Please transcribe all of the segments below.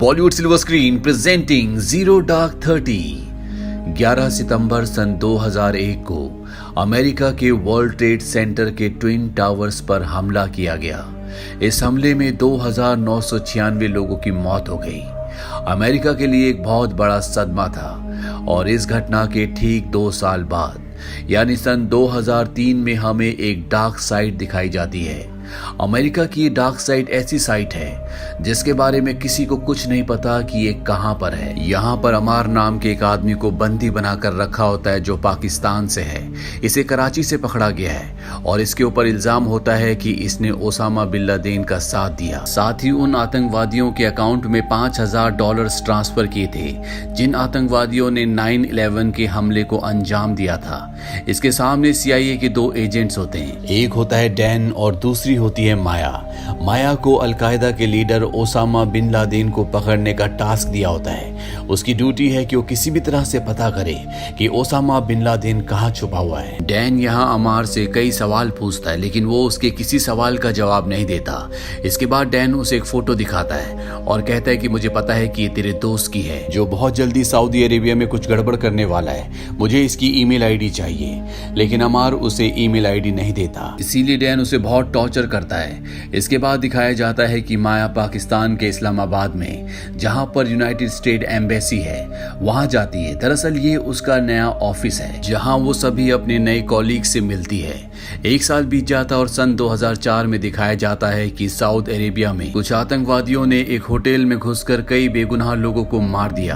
Bollywood silver screen presenting zero dark 30। 11 सितंबर सन 2001 को America के world trade centre के ट्विन टावर्स पर हमला किया गया। इस हमले में 2996 लोगों की मौत हो गई। अमेरिका के लिए एक बहुत बड़ा सदमा था और इस घटना के ठीक 2 साल बाद यानी सन 2003 में हमें एक डार्क साइड दिखाई जाती है। अमेरिका की डार्क साइड ऐसी साइट है जिसके बारे में किसी को कुछ नहीं पता कि ये कहां पर है। यहाँ पर अमार नाम के एक आदमी को बंदी बनाकर रखा होता है जो पाकिस्तान से है। इसे कराची से पकड़ा गया है और इसके ऊपर इल्जाम होता है कि इसने ओसामा बिन लादेन का साथ दिया। साथ ही उन आतंकवादियों के अकाउंट में $5000 ट्रांसफर किए थे जिन आतंकवादियों ने 9/11 के हमले को अंजाम दिया था। इसके सामने CIA के 2 एजेंट्स होते हैं, एक होता है डैन और दूसरी होती है माया। माया को अलकायदा के लीडर ओसामा बिन लादेन को पकड़ने का टास्क दिया होता है। उसकी ड्यूटी है कि वो किसी भी तरह से पता करे कि ओसामा बिन लादेन कहाँ छुपा हुआ है। डैन यहाँ अमार से कई सवाल पूछता है लेकिन वो उसके किसी सवाल का जवाब नहीं देता। इसके बाद डैन उसे एक फोटो दिखाता है और कहता है कि मुझे पता है कि ये तेरे दोस्त की है जो बहुत जल्दी सऊदी अरेबिया में कुछ गड़बड़ करने वाला है। मुझे इसकी ईमेल आईडी चाहिए। लेकिन अमार उसे ईमेल आईडी नहीं देता, इसीलिए डैन उसे बहुत टॉर्चर करता है। इसके बाद दिखाया जाता है कि माया पाकिस्तान के इस्लामाबाद में जहां पर यूनाइटेड स्टेट एम्बेसी है वहां जाती है। दरअसल ये उसका नया ऑफिस है जहां वो सभी अपने नए कॉलीग से मिलती है। 1 साल बीत जाता और सन 2004 में दिखाया जाता है कि सऊदी अरेबिया में कुछ आतंकवादियों ने एक होटल में घुसकर कई बेगुनाह लोगों को मार दिया।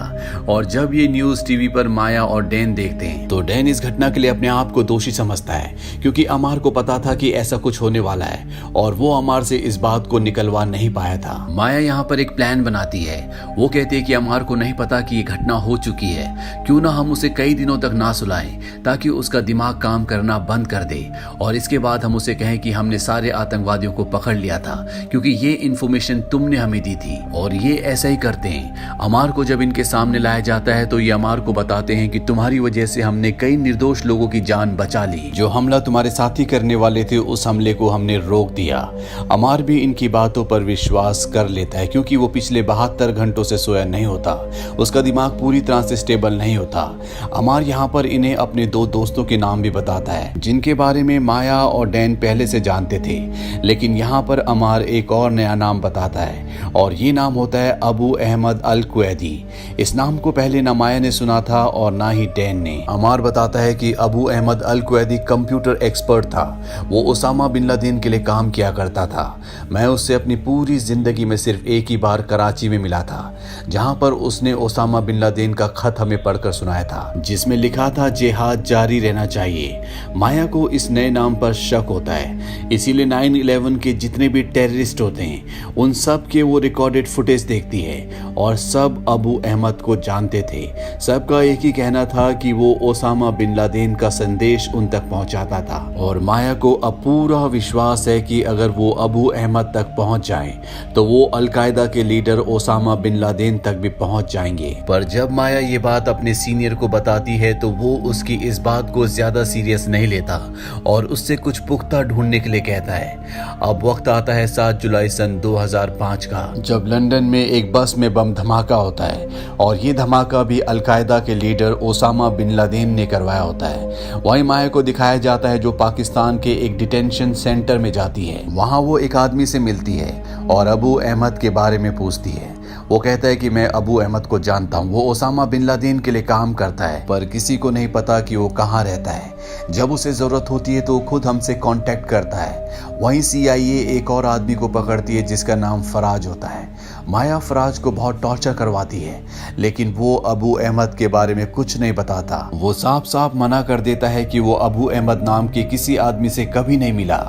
और जब ये न्यूज टीवी पर माया और डैन देखते हैं तो डैन इस घटना के लिए अपने आप को दोषी समझता है क्योंकि अमार को पता था कि ऐसा कुछ होने वाला है और वो अमार से इस बात को निकलवा नहीं पाया था। माया यहाँ पर एक प्लान बनाती है। वो कहती है कि अमार को नहीं पता कि ये घटना हो चुकी है, क्यों ना हम उसे कई दिनों तक ना सुलाएं ताकि उसका दिमाग काम करना बंद कर दे और इसके बाद हम उसे कहें कि हमने सारे आतंकवादियों को पकड़ लिया था क्योंकि ये इन्फॉर्मेशन तुमने हमें दी थी। और ये ऐसा ही करते हैं। अमार को जब इनके सामने लाया जाता है तो ये अमार को बताते हैं कि तुम्हारी वजह से हमने कई निर्दोष लोगों की जान बचा ली। जो हमला तुम्हारे साथी करने वाले थे उस हमले को हमने रोक दिया। अमार भी इनकी बातों पर विश्वास कर लेता है क्योंकि वो पिछले 72 घंटों से सोया नहीं होता। उसका दिमाग पूरी तरह से स्टेबल नहीं होता। अमार यहाँ पर इन्हें अपने 2 दोस्तों के नाम भी बताता है जिनके बारे में माया और डैन पहले से जानते थे। लेकिन यहाँ पर अमार एक और नया नाम बताता है और ये नाम होता है अबू अहमद अल कुवैदी। इस नाम को पहले ना माया ने सुना था और ना ही डैन ने। अमार बताता है कि अबू अहमद अल कुवैदी कंप्यूटर एक्सपर्ट था। वो ओसामा बिन लादेन के लिए काम किया करता था। मैं उससे अपनी पूरी जिंदगी में सिर्फ एक ही बार कराची में मिला था जहां पर उसने ओसामा बिन लादेन का खत हमें पढ़कर सुनाया था जिसमें लिखा था जिहाद जारी रहना चाहिए। माया को इस नए नाम पर शक होता है, इसीलिए 9/11 के जितने भी टेररिस्ट होते हैं उन सब के वो रिकॉर्डेड फुटेज देखती है और सब अबू अहमद को जानते थे। सबका एक ही कहना था कि वो ओसामा बिन लादेन का संदेश उन तक पहुंचाता था। और माया को अब पूरा विश्वास है कि अगर वो अबू अहमद तक पहुंच जाए तो वो अलकायदा के लीडर ओसामा बिन लादेन तक भी पहुंच जाएंगे। पर जब माया ये बात अपने सीनियर को बताती है तो वो उसकी इस बात को ज्यादा सीरियस नहीं लेता और उससे कुछ पुख्ता ढूंढने के लिए कहता है। अब वक्त आता है 7 जुलाई सन 2005 का जब लंदन में एक बस में बम धमाका होता है और ये धमाका भी अलकायदा के लीडर ओसामा बिन लादेन ने करवाया होता है। वहीं माया को दिखाया जाता है जो पाकिस्तान के एक डिटेंशन सेंटर में जाती है। वहां वो एक आदमी से मिलती है और अबू अहमद के बारे में पूछती है। वो कहता है कि मैं अबू अहमद को जानता हूँ, वो ओसामा बिन लादेन के लिए काम करता है पर किसी को नहीं पता कि वो कहाँ रहता है। जब उसे जरूरत होती है तो खुद हमसे कांटेक्ट करता है। वहीं CIA एक और आदमी को पकड़ती है जिसका नाम फराज होता है। माया फराज को बहुत टॉर्चर करवाती है लेकिन वो अबू अहमद के बारे में कुछ नहीं बताता। वो साफ साफ मना कर देता है कि वो अबू अहमद नाम के किसी आदमी से कभी नहीं मिला।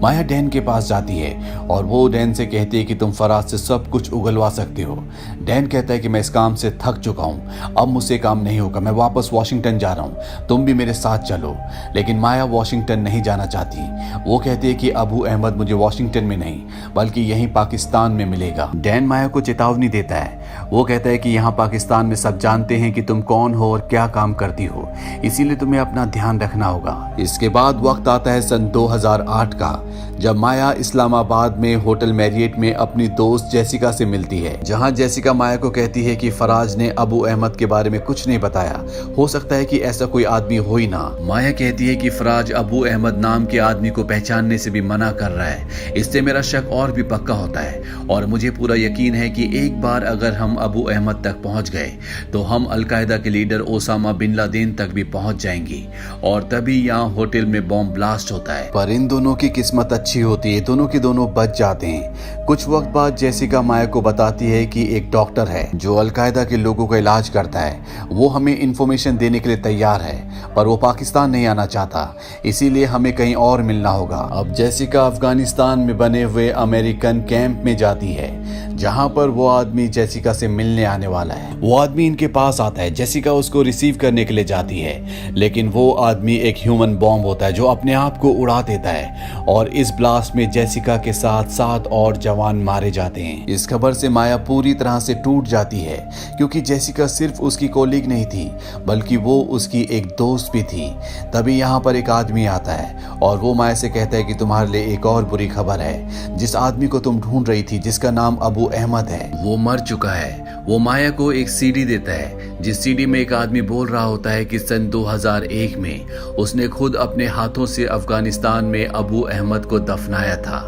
माया डैन के पास जाती है और वो डैन से कहती है कि तुम फराज से सब कुछ उगलवा सकते हो। डैन कहता है कि मैं इस काम से थक चुका हूँ, अब मुझसे काम नहीं होगा, मैं वापस वॉशिंगटन जा रहा हूँ, तुम भी मेरे साथ चलो। लेकिन माया वॉशिंगटन नहीं जाना चाहती। वो कहती है कि अबू अहमद मुझे वॉशिंगटन में नहीं बल्कि यहीं पाकिस्तान में मिलेगा। डैन माया को चेतावनी देता है। वो कहता है कि यहाँ पाकिस्तान में सब जानते हैं कि तुम कौन हो और क्या काम करती हो, इसीलिए तुम्हें अपना ध्यान रखना होगा। इसके बाद वक्त आता है सन 2008 का जब माया इस्लामाबाद में होटल मैरियट में अपनी दोस्त जेसिका से मिलती है, जहां जेसिका माया को कहती है कि फराज ने अबू अहमद के बारे में कुछ नहीं बताया, हो सकता है कि ऐसा कोई आदमी हो ही ना। माया कहती है कि फराज अबू अहमद नाम के आदमी को पहचानने से भी मना कर रहा है, इससे मेरा शक और भी पक्का होता है और मुझे पूरा यकीन है कि एक बार अगर हम अबू अहमद तक पहुंच गए तो हम अलकायदा के लीडर ओसामा बिन लादेन तक भी पहुंच जाएंगे और तभी यहाँ होटल में बॉम्ब ब्लास्ट होता है। पर इन दोनों की किस्मत अच्छी होती है, दोनों के दोनों बच जाते हैं। कुछ वक्त बाद जेसिका माया को बताती है कि एक डॉक्टर है जो अलकायदा के लोगों का इलाज करता है, वो हमें इंफॉर्मेशन देने के लिए तैयार है, पर वो पाकिस्तान नहीं आना चाहता, इसीलिए हमें कहीं और मिलना होगा। अब जेसिका अफगानिस्तान में बने हुए अमेरिकन कैंप में जाती है, जहां पर वो आदमी जेसिका से मिलने आने वाला है। वो आदमी इनके पास आता है, जेसिका उसको रिसीव करने के लिए जाती है, लेकिन वो आदमी एक ह्यूमन बॉम्ब होता है जो अपने आप को उड़ा देता है और इस ब्लास्ट में जेसिका के साथ 7 और जवान मारे जाते हैं। इस खबर से माया पूरी तरह से टूट जाती है, क्योंकि जेसिका सिर्फ उसकी कोलीग नहीं थी बल्कि वो उसकी एक दोस्त भी थी। तभी यहाँ पर एक आदमी आता है और वो माया से कहता है कि तुम्हारे लिए एक और बुरी खबर है, जिस आदमी को तुम ढूंढ रही थी जिसका नाम अबू अहमद है, वो मर चुका है। वो माया को एक सीडी देता है, जिस सीडी में एक आदमी बोल रहा होता है कि सन 2001 में उसने खुद अपने हाथों से अफगानिस्तान में अबू अहमद को दफनाया था।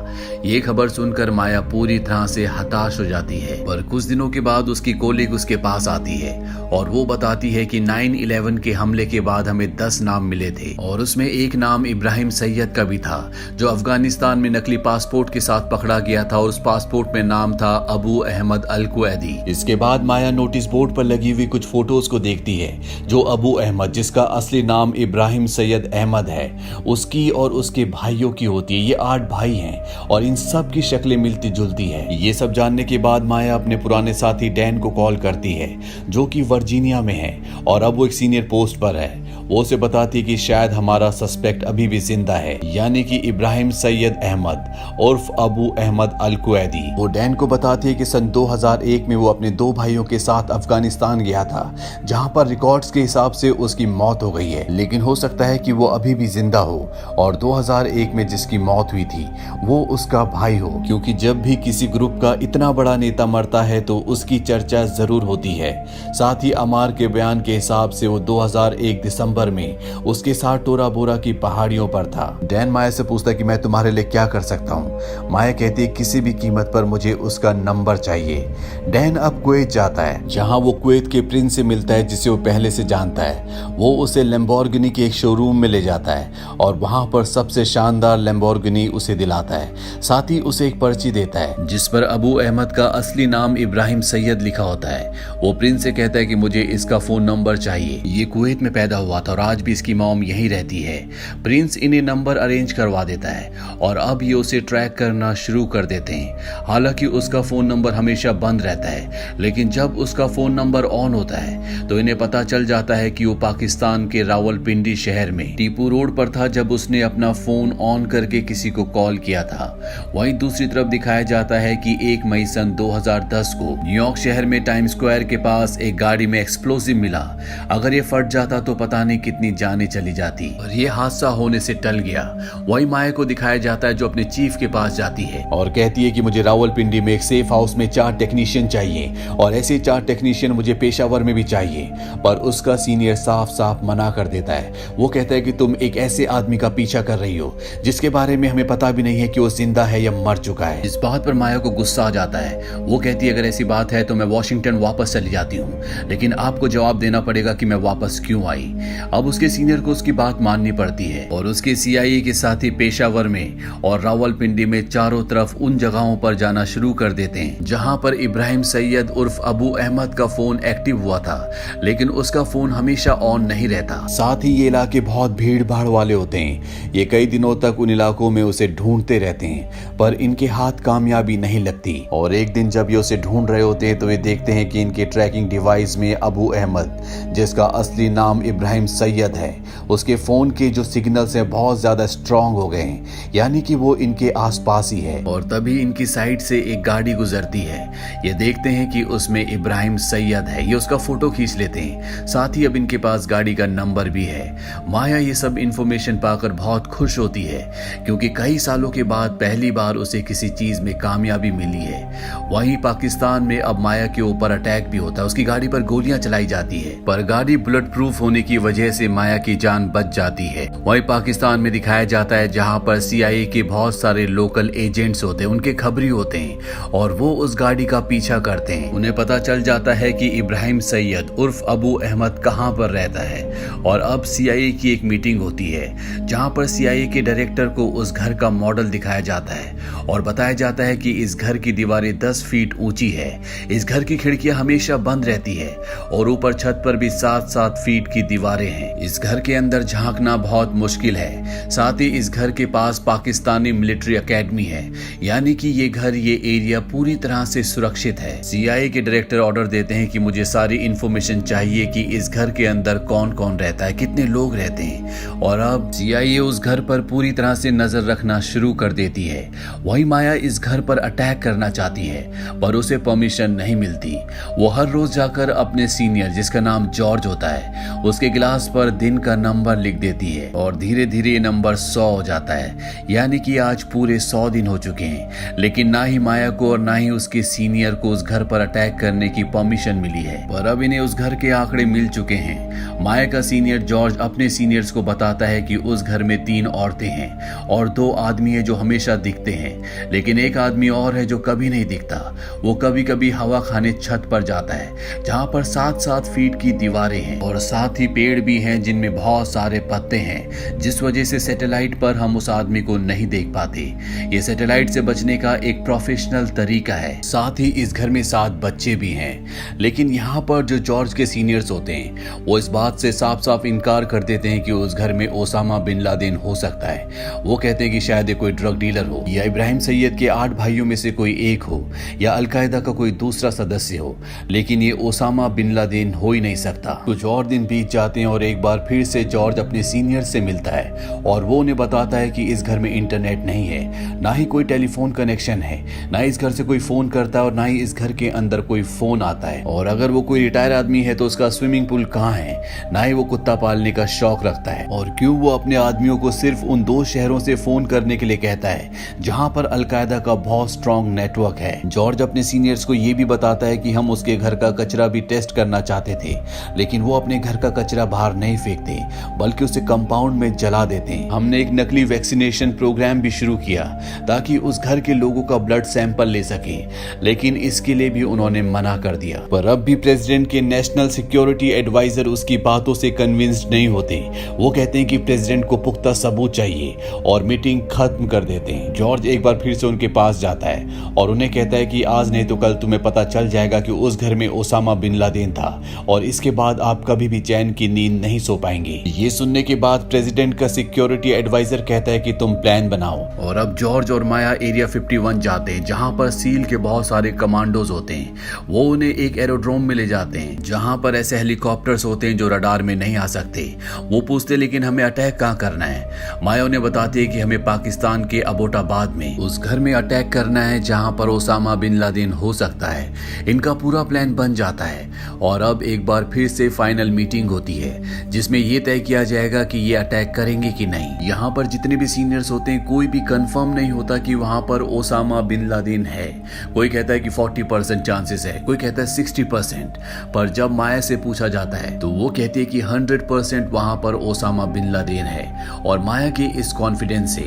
ये खबर सुनकर माया पूरी तरह से हताश हो जाती है, पर कुछ दिनों के बाद उसकी कोलीग उसके पास आती है और वो बताती है कि 9/11 के हमले के बाद हमें 10 नाम मिले थे और उसमें एक नाम इब्राहिम सैयद का भी था, जो अफगानिस्तान में नकली पासपोर्ट के साथ पकड़ा गया था और उस पासपोर्ट में नाम था अबू अहमद अल कुवैदी। इसके बाद माया नोटिस बोर्ड पर लगी हुई कुछ फोटोज को देखती है, जो अबू अहमद, जिसका असली नाम इब्राहिम सैयद अहमद है, उसकी और उसके भाइयों की होती है। ये 8 भाई हैं और इन सब की शक्लें मिलती जुलती है। ये सब जानने के बाद माया अपने पुराने साथी डैन को कॉल करती है, जो कि वर्जीनिया में है और अब वो एक सीनियर पोस्ट पर है। वो उसे बताती है कि शायद हमारा सस्पेक्ट अभी भी जिंदा है, यानी कि इब्राहिम सैयद अहमद उर्फ अबू अहमद अल कुवैदी। वो डैन को बताती है कि सन 2001 में वो अपने 2 भाइयों के साथ अफगानिस्तान गया था, जहां पर रिकॉर्ड्स के हिसाब से उसकी मौत हो गई है, लेकिन हो सकता है कि वो अभी भी जिंदा हो और 2001 में जिसकी मौत हुई थी वो उसका भाई हो, क्योंकि जब भी किसी ग्रुप का इतना बड़ा नेता मरता है तो उसकी चर्चा जरूर होती है। साथ ही अमार के बयान के हिसाब से वो 2001 दिसंबर में उसके साथ टोरा बोरा की पहाड़ियों पर था। डैन माया से पूछता है कि मैं तुम्हारे लिए क्या कर सकता हूँ। माया कहती है किसी भी कीमत पर मुझे उसका नंबर चाहिए। डैन अब कुवैत जाता है, जहाँ वो कुवैत के प्रिंस से मिलता है जिसे वो पहले से जानता है। वो उसे लैम्बोर्गिनी के एक शोरूम में ले जाता है और वहां पर सबसे शानदार लैम्बोर्गिनी उसे दिलाता है। साथ ही उसे एक पर्ची देता है जिस पर अबू अहमद का असली नाम इब्राहिम सैयद लिखा होता है। वो प्रिंस से कहता है कि मुझे इसका फोन नंबर चाहिए, ये कुवैत में पैदा हुआ था और आज भी इसकी मॉम यहीं रहती है। प्रिंस इन्हें नंबर अरेंज करवा देता है और अब ये उसे ट्रैक करना शुरू कर देते हैं। हालांकि उसका फोन नंबर हमेशा बंद रहता है, लेकिन जब उसका फोन नंबर ऑन होता है तो इन्हें पता चल जाता है कि वो पाकिस्तान के रावलपिंडी शहर में टीपू रोड पर था जब उसने अपना फोन ऑन करके किसी को कॉल किया था। वहीं दूसरी तरफ दिखाया जाता है कि 1 मई सन 2010 को न्यूयॉर्क शहर में टाइम स्क्वायर के पास एक गाड़ी में एक्सप्लोसिव मिला। अगर ये फट जाता तो पता नहीं कितनी जानें चली जाती, और ये हादसा होने से टल गया। वहीं माया को दिखाया जाता है जो अपने चीफ के पास जाती है और कहती है कि मुझे रावलपिंडी में एक सेफ हाउस में 4 टेक्नीशियन चाहिए और ऐसे 4 टेक्नीशियन मुझे पेशावर में भी चाहिए। पर उसका सीनियर साफ साफ मना कर देता है। वो कहता है कि तुम एक ऐसे आदमी का पीछा कर रही हो जिसके बारे में हमें पता भी नहीं है कि वो जिंदा है या मर चुका है। इस बात पर माया को गुस्सा आ जाता है। वो कहती है अगर ऐसी बात है तो मैं वॉशिंगटन वापस चली जाती हूँ, लेकिन आपको जवाब देना पड़ेगा कि मैं वापस क्यों आई। अब उसके सीनियर को उसकी बात माननी पड़ती है और उसके CIA के साथी पेशावर में और रावलपिंडी में चारों तरफ उन जगहों पर जाना शुरू कर देते हैं जहां पर इब्राहिम सैयद उर्फ अबू अहमद का फोन एक्टिव हुआ था, लेकिन उसका फोन हमेशा ऑन नहीं रहता। साथ ही ये इलाके बहुत भीड़ भाड़ वाले होते हैं। ये कई दिनों तक उन इलाकों में उसे ढूंढते रहते हैं, पर इनके हाथ कामयाबी नहीं लगती। और एक दिन जब ये उसे ढूंढ रहे होते हैं तो ये देखते हैं कि इनके ट्रैकिंग डिवाइस में अबू अहमद, जिसका असली नाम इब्राहिम सैयद है, उसके फोन के जो सिग्नल्स हैं बहुत ज्यादा स्ट्रांग हो गए हैं, यानी कि वो इनके आसपास ही है। और तभी इनकी साइड से एक गाड़ी गुजरती है। ये देखते हैं कि उसमें इब्राहिम सैयद है। ये उसका फोटो फोटो खींच लेते हैं। साथ ही अब इनके पास गाड़ी का नंबर भी है। माया ये सब इंफॉर्मेशन पाकर बहुत खुश होती है क्योंकि कई सालों के बाद पहली बार उसे किसी चीज में कामयाबी मिली है। वहीं पाकिस्तान में अब माया के ऊपर अटैक भी होता है, उसकी गाड़ी पर गोलियां चलाई जाती है, पर गाड़ी बुलेट प्रूफ होने की वजह से माया की जान बच जाती है। वहीं पाकिस्तान में दिखाया जाता है जहां पर CIA के बहुत सारे लोकल एजेंट्स होते हैं, उनके खबरी होते हैं और वो उस गाड़ी का पीछा करते हैं। उन्हें पता चल जाता है कि इब्राहिम सैयद उर्फ अबू अहमद कहां पर रहता है और अब CIA की एक मीटिंग होती है जहां पर CIA के डायरेक्टर को उस घर का मॉडल दिखाया जाता है और बताया जाता है कि इस घर की दीवारें 10 फीट ऊंची है, इस घर की खिड़कियां हमेशा बंद रहती है और ऊपर छत पर भी 7-7 फीट की दीवारें हैं। इस घर के अंदर झांकना बहुत मुश्किल है। साथ ही इस घर के पास पाकिस्तानी मिलिट्री एकेडमी है, यानी कि ये घर, ये एरिया पूरी तरह से सुरक्षित है। CIA के डायरेक्टर ऑर्डर देते हैं कि मुझे सारी इंफॉर्मेशन चाहिए कि इस घर के अंदर कौन कौन रहता है, कितने लोग रहते हैं और अब CIA उस घर पर पूरी तरह से नजर रखना शुरू कर देती है। वही माया इस घर पर अटैक करना चाहती है पर उसे परमिशन नहीं मिलती। वो हर रोज जाकर अपने सीनियर, जिसका नाम जॉर्ज होता है, उसके गिलास पर दिन का नंबर लिख देती है और धीरे धीरे ये नंबर 100 हो जाता है, यानी कि आज पूरे 100 दिन हो चुके हैं। लेकिन ना ही माया को और ना ही उसके सीनियर को उस घर पर अटैक करने की परमिशन मिली है, पर अब इन्हें उस घर के आंकड़े मिल चुके हैं। माया का सीनियर जॉर्ज अपने सीनियर्स को बताता है कि उस घर में 3 औरतें हैं और 2 आदमी हैं जो हमेशा दिखते हैं, लेकिन एक आदमी और है जो कभी नहीं दिखता। वो कभी कभी हवा खाने छत पर जाता है जहां पर 7-7 फीट की दीवारें हैं और साथ ही पेड़ भी हैं जिनमें बहुत सारे पत्ते हैं, जिस वजह से सैटेलाइट पर हम उस आदमी को नहीं देख पाते। ये सैटेलाइट से बचने का एक प्रोफेशनल तरीका है। साथ ही इस घर में 7 बच्चे भी हैं, लेकिन यहाँ पर जो जॉर्ज के सीनियर्स होते हैं वो इस बात से साफ साफ इनकार कर देते हैं कि उस घर में ओसामा बिन लादेन हो सकता है। वो कहते हैं कि शायद ये कोई ड्रग डीलर हो या इब्राहिम सैयद के 8 भाइयों में से कोई एक हो या अलकायदा का कोई दूसरा सदस्य हो, लेकिन ये ओसामा बिन लादेन हो ही नहीं सकता। कुछ और दिन बीत जाते हैं और एक बार फिर से जॉर्ज अपने सीनियर से मिलता है और वो उन्हें बताता है कि इस घर में इंटरनेट नहीं है, ना ही कोई टेलीफोन कनेक्शन है, ना इस घर से कोई फोन करता है और ना ही इस घर के अंदर कोई फोन आता है। और अगर वो कोई रिटायर आदमी है तो उसका स्विमिंग पूल कहाँ है, ना ही वो कुत्ता पालने का शौक रखता है और क्यों वो अपने आदमियों को सिर्फ उन 2 शहरों से फोन करने के लिए कहता है जहां पर अलकायदा का बहुत स्ट्रॉन्ग नेटवर्क है। जॉर्ज अपने सीनियर्स को ये भी बताता है कि हम उसके घर का कचरा भी टेस्ट करना चाहते थे, लेकिन वो अपने घर का कचरा बाहर नहीं फेंकते बल्कि उसे कंपाउंड में जला देते हैं। हमने एक नकली वैक्सीनेशन प्रोग्राम भी शुरू किया ताकि उस घर के लोगों का ब्लड सैंपल ले सके, लेकिन इसके लिए भी उन्होंने मना कर दिया। पर अब भी प्रेसिडेंट के नेशनल सिक्योरिटी एडवाइजर उसकी बातों से कन्विंस्ड नहीं होते। वो कहते हैं कि प्रेसिडेंट को पुख्ता सबूत चाहिए और मीटिंग खत्म कर देते हैं। जॉर्ज एक बार फिर से उनके पास जाता है और उन्हें कहता है कि आज नहीं तो कल तुम्हें पता चल जाएगा कि उस घर में ओसामा बिन लादेन था और इसके बाद आप कभी भी चैन की नींद नहीं सो पाएंगे। ये सुनने के बाद प्रेसिडेंट का सिक्योरिटी एडवाइजर कहता है कि तुम प्लान बनाओ और अब जॉर्ज और माया एरिया 51 जाते हैं जहां पर सील के बहुत सारे कमांडोज होते हैं। वो उन्हें एक एरोड्रोम में ले जाते हैं जहां पर ऐसे हेलीकॉप्टर्स होते हैं जो रडार में नहीं आ सकते। वो पूछते लेकिन हमें अटैक कहाँ करना है। माया उन्हें बताती है कि हमें पाकिस्तान के अबोटाबाद में उस घर में अटैक करना है जहां पर ओसामा बिन लादेन हो सकता है। इनका पूरा प्लान बन जाता है और अब एक बार फिर से फाइनल मीटिंग होती है जिसमें यह तय किया जाएगा कि ये अटैक करेंगे कि नहीं। यहाँ पर जितने भी सीनियर्स होते हैं कोई भी कंफर्म नहीं होता कि वहां पर ओसामा बिन लादेन है। कोई कहता है कि 40% चांसेस है, कोई कहता है 60%, पर जब माया से पूछा जाता है तो वो कहती है कि 100% वहां पर ओसामा बिन लादेन है और माया के इस कॉन्फिडेंस से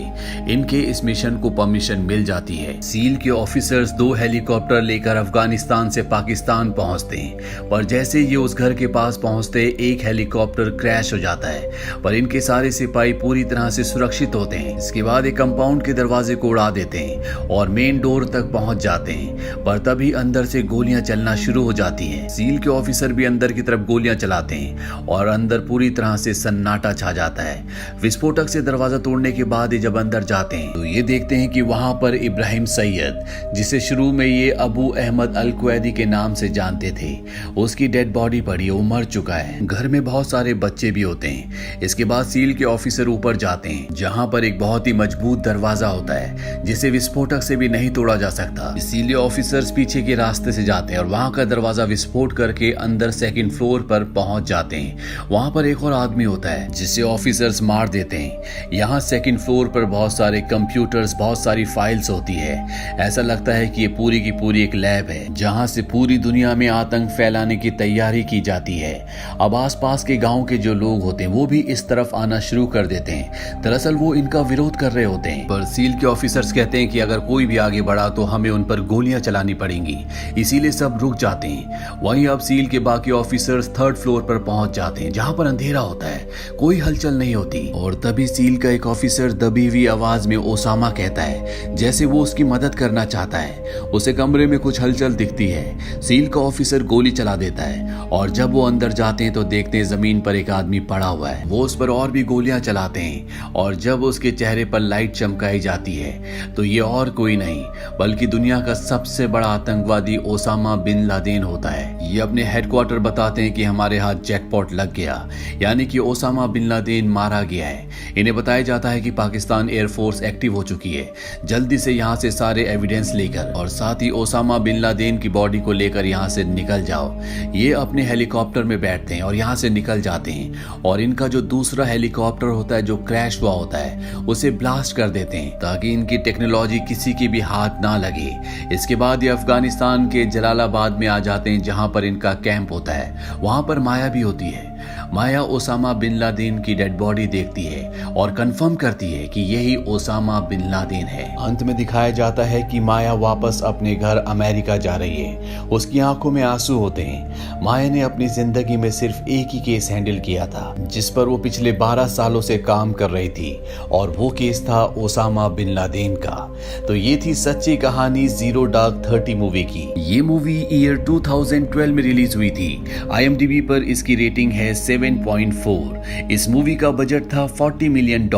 इनके इस मिशन को परमिशन मिल जाती है। सील के ऑफिसर्स 2 हेलीकॉप्टर लेकर अफगानिस्तान से पाकिस्तान पहुंचते हैं, पर जैसे ये उस घर के पास पहुंचते एक हेलीकॉप्टर क्रैश हो जाता है, पर इनके सारे सिपाही पूरी तरह से सुरक्षित होते हैं। इसके बाद एक कंपाउंड के दरवाजे को उड़ा देते हैं और मेन डोर तक पहुंच जाते हैं, पर तभी अंदर से गोलियां चलना शुरू हो जाती हैं। सील के ऑफिसर भी अंदर की तरफ गोलियां चलाते हैं और अंदर पूरी तरह से सन्नाटा छा जाता है। विस्फोटक से दरवाजा तोड़ने के बाद जब अंदर जाते हैं तो ये देखते हैं कि वहां पर इब्राहिम सैयद, जिसे शुरू में ये अबू अहमद अल कुवैदी के नाम से जानते थे, उसकी डेड बॉडी पड़ी, वो मर चुका है। घर में बहुत सारे बच्चे भी होते हैं। इसके बाद सील के ऑफिसर ऊपर जाते हैं जहां पर एक बहुत ही मजबूत दरवाजा होता है जिसे विस्फोटक से भी नहीं तोड़ा जा सकता। इसीलिए ऑफिसर्स पीछे के रास्ते से जाते हैं और वहां का दरवाजा विस्फोट कर करके अंदर सेकंड फ्लोर पर पहुंच जाते हैं। वहां पर एक और आदमी होता है जिसे ऑफिसर्स मार देते हैं। यहाँ सेकंड फ्लोर पर बहुत सारे कंप्यूटर्स, बहुत सारी फाइल्स होती है। ऐसा लगता है कि ये पूरी की पूरी एक लैब है जहां से पूरी दुनिया में आतंक फैलाने की तैयारी की जाती है। अब आसपास के गांव के जो लोग होते हैं वो भी इस तरफ आना शुरू कर देते हैं। दरअसल वो इनका विरोध कर रहे होते हैं, पर सील के ऑफिसर्स कहते हैं कि अगर कोई भी आगे बढ़ा तो हमें उन पर गोलियां चलानी पड़ेंगी, इसीलिए सब रुक जाते हैं। वहीं अब सील के बाकी ऑफिसर्स थर्ड फ्लोर पर पहुंच जाते हैं जहां पर अंधेरा होता है, कोई हलचल नहीं होती। और तभी सील का एक ऑफिसर दबी हुई आवाज में ओसामा कहता है, जैसे वो उसकी मदद करना चाहता है। उसे कमरे में कुछ हलचल दिखती है। सील का ऑफिसर गोली चला देता है और जब वो अंदर जाते हैं तो देखते हैं जमीन पर एक आदमी पड़ा हुआ है। वो उस पर और भी गोलियां चलाते हैं और जब उसके चेहरे पर लाइट चमकाई जाती है तो ये और कोई नहीं बल्कि दुनिया का सबसे बड़ा आतंकवादी ओसामा बिन लादेन होता है। ये अपने हेडक्वार्टर बताते हैं कि हमारे हाथ जैकपॉट लग गया, यानी कि ओसामा बिन लादेन मारा गया है। इन्हें बताया जाता है कि पाकिस्तान एयरफोर्स एक्टिव हो चुकी है, जल्दी से यहाँ से सारे एविडेंस लेकर और साथ ही ओसामा बिन लादेन की बॉडी को लेकर यहाँ से निकल जाओ। ये अपने हेलीकॉप्टर में बैठते हैं और यहाँ से निकल जाते हैं और इनका जो दूसरा हेलीकॉप्टर होता है जो क्रैश हुआ होता है उसे ब्लास्ट कर देते हैं ताकि इनकी टेक्नोलॉजी किसी के भी हाथ ना लगे। इसके बाद ये अफगानिस्तान के जलालाबाद में आ जाते हैं जहां पर इनका कैंप होता है। वहां पर माया भी होती है। माया ओसामा बिन लादेन की डेड बॉडी देखती है और कंफर्म करती है कि यही ओसामा बिन लादेन है। अंत में दिखाया जाता है कि माया वापस अपने घर अमेरिका जा रही है। उसकी आंखों में आंसू होते हैं। माया ने अपनी जिंदगी में सिर्फ एक ही केस हैंडल किया था जिस पर वो पिछले 12 सालों से काम कर रही थी और वो केस था ओसामा बिन लादेन का। तो ये थी सच्ची कहानी जीरो डार्क 30 मूवी की। ये मूवी ईयर 2012 में रिलीज हुई थी। IMDb पर इसकी रेटिंग है 7.4। इस मूवी का बजट था $40 मिलियन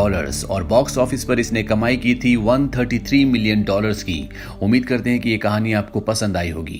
और बॉक्स ऑफिस पर इसने कमाई की थी $133 मिलियन की। उम्मीद करते हैं कि ये कहानी आपको पसंद आई होगी।